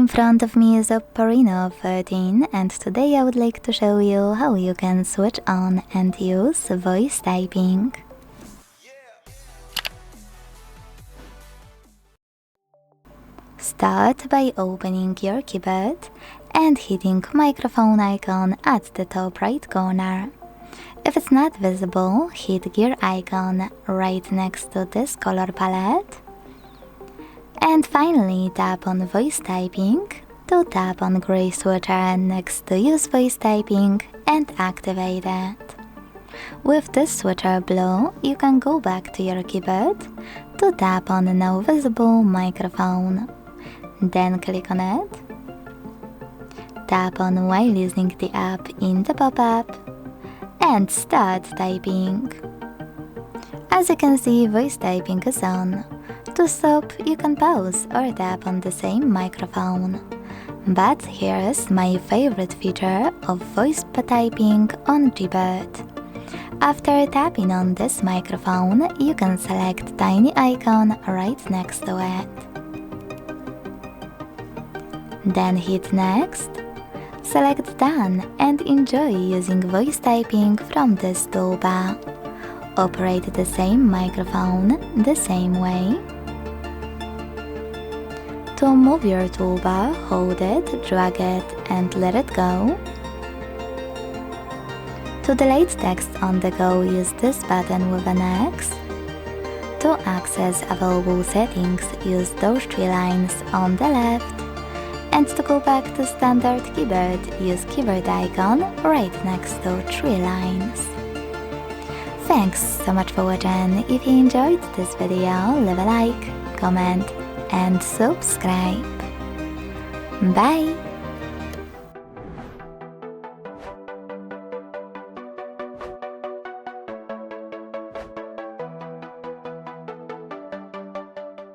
In front of me is OPPO Reno 13 and today I would like to show you how you can switch on and use voice typing. Start by opening your keyboard and hitting microphone icon at the top right corner. If it's not visible, hit gear icon right next to this color palette. And finally tap on voice typing to tap on gray switcher next to use voice typing and activate it. With this switcher blue, you can go back to your keyboard to tap on the now visible microphone. Then click on it. Tap on while using the app in the pop-up and start typing. As you can see, voice typing is on. To stop, you can pause or tap on the same microphone. But here is my favorite feature of voice typing on keyboard. After tapping on this microphone, you can select tiny icon right next to it. Then hit next. Select done and enjoy using voice typing from this toolbar. Operate the same microphone the same way. To move your toolbar, hold it, drag it and let it go. To delete text on the go, use this button with an X. To access available settings, use those three lines on the left. And to go back to standard keyboard, use keyboard icon right next to three lines. Thanks so much for watching. If you enjoyed this video, leave a like, comment and subscribe. Bye!